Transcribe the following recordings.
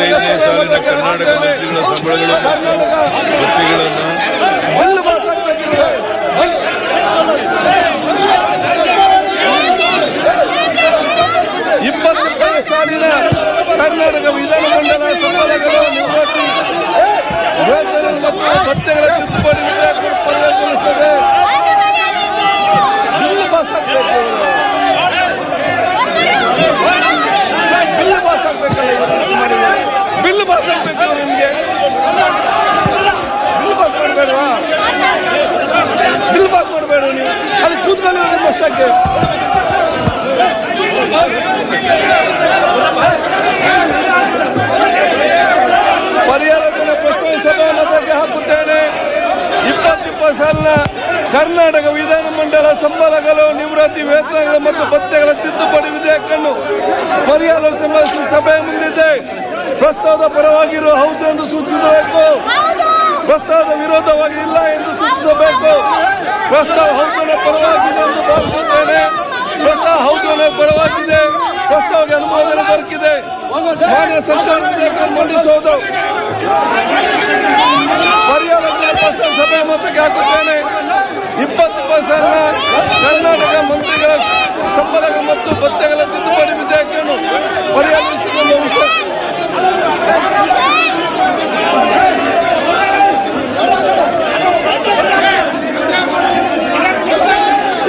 ಕರ್ನಾಟಕ ಮಂತ್ರಿಗಳ ಸಾಲಿನ ಕರ್ನಾಟಕ ವಿಧಾನಮಂಡಲ ಸಂಬಳಗಳು ನಿವೃತ್ತಿ ವೇತನ ಮತ್ತು ಭತ್ಯೆಗಳ ತಿದ್ದುಪಡಿ ವಿಧೇಯಕ ಪರಿಗಣಿಸುತ್ತದೆ. ಬಿಲ್ ಪಾಸ್ ಆಗಬೇಕು, ಬಿಲ್ ಪಾಸ್ ಆಗಬೇಕಲ್ಲ, ಬಿಲ್ ಪಾಸ್ ಆಗಬೇಕು. ನಿಮಗೆ ಬಿಲ್ ಪಾಸ್ ಮಾಡಬೇಡವಾ? ಬಿಲ್ ಪಾಸ್ ಮಾಡಬೇಡ ನೀವು, ಅದು ಕೂತ್ಕೊಂಡು ನಿಮ್ಮಷ್ಟಕ್ಕೆ. ಪರಿಹಾರವನ್ನು ಪ್ರಸ್ತುತ ಸಭಾಮತಕ್ಕೆ ಹಾಕುತ್ತೇನೆ. 2020 ಸಾಲಿನ ಕರ್ನಾಟಕ ವಿಧಾನಮಂಡಲ ಸಂಬಳಗಳು, ನಿವೃತ್ತಿ ವೇತನಗಳು ಮತ್ತು ಭತ್ಯೆಗಳ ತಿದ್ದುಪಡಿ ವಿಧೇಯಕವನ್ನು ಪರಿಹಾರ ಸಭೆಯ ಮುಂದಿದೆ. ಪ್ರಸ್ತಾವದ ಪರವಾಗಿರುವ ಹೌದು ಎಂದು ಸೂಚಿಸಬೇಕು, ಪ್ರಸ್ತಾವದ ವಿರೋಧವಾಗಿ ಇಲ್ಲ ಎಂದು ಸೂಚಿಸಬೇಕು. ಪ್ರಸ್ತಾವ ಹೌದನ ಪರವಾಗಿದೆ ಎಂದು ಭಾವಿಸುತ್ತೇನೆ. ಪ್ರಸ್ತಾವ ಹೌದನ ಪರವಾಗಿದೆ, ಪ್ರಸ್ತಾವಕ್ಕೆ ಅನುಮೋದನೆ ದೊರಕಿದೆ. ಮಾನ್ಯ ಸರ್ಕಾರ ಮಂಡಿಸುವುದು ಪರಿಹಾರ ಸಭೆ ಮತಕ್ಕೆ ಹಾಕುತ್ತೇನೆ. 2020 ಸಾಲಿನ ಕರ್ನಾಟಕ ಮಂತ್ರಿಗಳ ಸಂಬಳಗಳು ಮತ್ತು ಭತ್ಯೆಗಳ ತಿದ್ದುಪಡಿ ವಿಧೇಯಕವನ್ನು ಪರಿಹಾರಿಸಿಕೊಳ್ಳುವ ವಿಷಯ.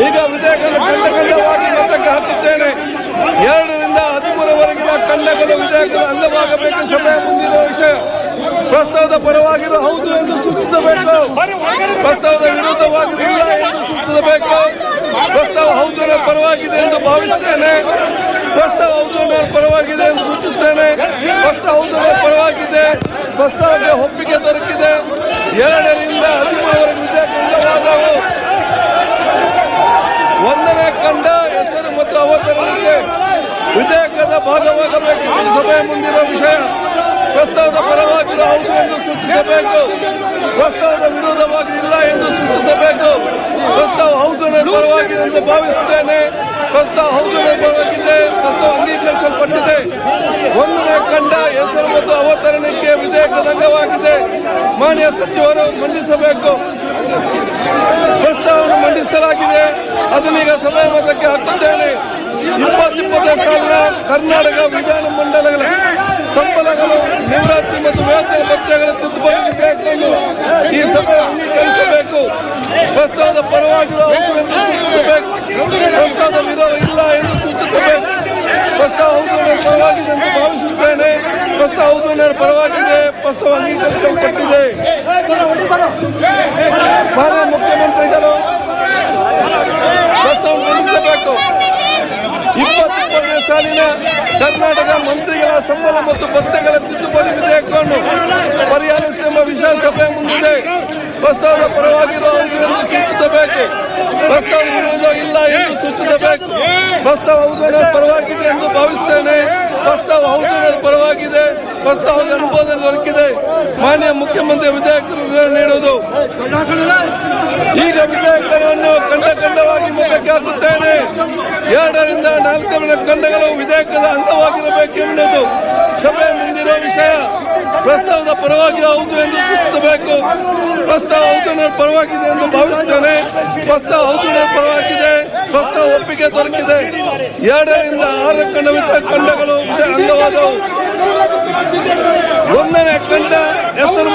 ಈಗ ವಿಧೇಯಕವನ್ನು ಖಂಡವಾಗಿ ಮತಕ್ಕೆ ಹಾಕುತ್ತೇನೆ. 2 ರಿಂದ 13 ಖಂಡಗಳು ವಿಧೇಯಕದ ಅಂಗವಾಗಬೇಕು. ಸಭೆಯ ಮುಂದಿರುವ ವಿಷಯ. ಪ್ರಸ್ತಾವದ ಪರವಾಗಿರುವ ಹೌದು ಎಂದು ಸೂಚಿಸಬೇಕು, ಪ್ರಸ್ತಾವದ ವಿರುದ್ಧವಾಗಿರಲಿಲ್ಲ ಎಂದು ಸೂಚಿಸಬೇಕು. ಪ್ರಸ್ತಾವ ಹೌದು ಪರವಾಗಿದೆ ಎಂದು ಭಾವಿಸುತ್ತೇನೆ. ಪ್ರಸ್ತಾವ ಹೌದು ಪರವಾಗಿದೆ ಎಂದು ಸೂಚಿಸುತ್ತೇನೆ. ಪ್ರಸ್ತಾವ ಹೌದು ಪರವಾಗಿದೆ, ಪ್ರಸ್ತಾವಕ್ಕೆ ಒಪ್ಪಿಗೆ ದೊರಕಿದೆ. 2 ರಿಂದ 13 ವಿಧೇಯಕ ಅಂಗವಾದವು. 1ನೇ ಖಂಡ ಹೆಸರು ಮತ್ತು ಅವತರಣಿಕೆ ವಿಧೇಯಕದ ಭಾಗವಾಗಬೇಕು. ಸಭೆಯ ಮುಂದಿನ ವಿಷಯ. ಪ್ರಸ್ತಾವದ ಪರವಾಗಿರುವ ಹೌದು ಎಂದು ಸೂಚಿಸಬೇಕು, ಪ್ರಸ್ತಾವದ ವಿರೋಧವಾಗಿ ಇಲ್ಲ ಎಂದು ಸೂಚಿಸಬೇಕು. ಪ್ರಸ್ತಾವ ಹೌದು ಪರವಾಗಿದೆ ಎಂದು ಭಾವಿಸುತ್ತೇನೆ. ಪ್ರಸ್ತಾವ ಹೌದು ಪರವಾಗಿದೆ, ಪ್ರಸ್ತಾವ ಅಂಗೀಕರಿಸಲ್ಪಟ್ಟಿದೆ. 1ನೇ ಖಂಡ ಹೆಸರು ಮತ್ತು ಅವತರಣಿಕೆ ವಿಧೇಯಕದ ಅಂಗವಾಗಿದೆ. ಮಾನ್ಯ ಸಚಿವರು ಮಂಡಿಸಬೇಕು. ಪ್ರಸ್ತಾವವನ್ನು ಮಂಡಿಸಲಾಗಿದೆ, ಅದನ್ನೀಗ ಸಭೆಯ ಮತಕ್ಕೆ ಹಾಕುತ್ತೇನೆ. 2020 ಸಾಲಿನ ಕರ್ನಾಟಕ ವಿಧಾನಮಂಡಲಗಳ ಸಂಬಳಗಳು, ನಿವೃತ್ತಿ ಮತ್ತು ವೇತನ ಭತ್ಯೆಗಳ ತಿದ್ದುಪಡಿ ವಿಧೇಯಕವನ್ನು ಈ ಸಭೆ ಅಂಗೀಕರಿಸಬೇಕು. ಪ್ರಸ್ತಾವದ ಪರವಾಗಿರುವ ಹೌದು ಎಂದು ಸೂಚಿಸಬೇಕು, ಪ್ರಸ್ತಾವದ ವಿರೋಧ ಇಲ್ಲ ಎಂದು ಸೂಚಿಸಬೇಕು. ಪ್ರಸ್ತಾವ ಹೌದು ಪರವಾಗಿದೆ ಎಂದು ಭಾವಿಸುತ್ತೇನೆ. ಪ್ರಸ್ತಾವ ಹೌದು ಪರವಾಗಿದೆ, ಪ್ರಸ್ತಾವ ಅಂಗೀಕರಿಸಲ್ಪಟ್ಟಿದೆ. ಮಾನ್ಯ ಮುಖ್ಯಮಂತ್ರಿಗಳು ಪ್ರಸ್ತಾವ ಮಂಡಿಸಬೇಕು. 2020 ಸಾಲಿನ ಕರ್ನಾಟಕ ಮಂತ್ರಿಗಳ ಸಂಬಳ ಮತ್ತು ಭತ್ಯೆಗಳ ತಿದ್ದುಪಡಿ ವಿಧೇಯಕವನ್ನು ಪರಿಹಾರಿಸುವ ವಿಷಯ ಸಭೆ ಮುಂದಿದೆ. ಪ್ರಸ್ತಾವದ ಪರವಾಗಿರುವ ಹೌದು ಎಂದು ಸೂಚಿಸಬೇಕು, ಪ್ರಸ್ತಾವ ವಿರೋಧ ಇಲ್ಲ ಎಂದು ಸೂಚಿಸಬೇಕು. ಪ್ರಸ್ತಾವ ಹೌದು ಪರವಾಗಿದೆ ಎಂದು ಭಾವಿಸುತ್ತೇನೆ. ಪ್ರಸ್ತಾವ ಹೌದು ಪರವಾಗಿದೆ, ಪ್ರಸ್ತಾವಕ್ಕೆ ಅನುಮೋದನೆ ದೊರಕಿದೆ. ಮಾನ್ಯ ಮುಖ್ಯಮಂತ್ರಿ ವಿಧೇಯಕರು ನೀಡುವುದು. ಈಗ ವಿಧೇಯಕವನ್ನು ಖಂಡವಾಗಿ ಮುಖಕ್ಕೆ ಹಾಕುತ್ತೇನೆ. 2 ರಿಂದ 4 ಖಂಡಗಳು ವಿಧೇಯಕದ ಅಂಗವಾಗಿರಬೇಕೆಂಬುದು ಸಭೆ ಮುಂದಿರುವ ವಿಷಯ. ಪ್ರಸ್ತಾವದ ಪರವಾಗಿ ಹೌದು ಎಂದು ಸೂಚಿಸಬೇಕು, ಪ್ರಸ್ತಾವ ಹೌದು ಪರವಾಗಿದೆ ಎಂದು ಭಾವಿಸುತ್ತೇನೆ. ಪ್ರಸ್ತಾವ ಹೌದು ಪರವಾಗಿದೆ, ಪ್ರಸ್ತಾವ ಒಪ್ಪಿಗೆ ದೊರಕಿದೆ. 2 ರಿಂದ 6 ಖಂಡಗಳು ಅಂಗವಾದವು. 1ನೇ ಖಂಡ ಹೆಸರು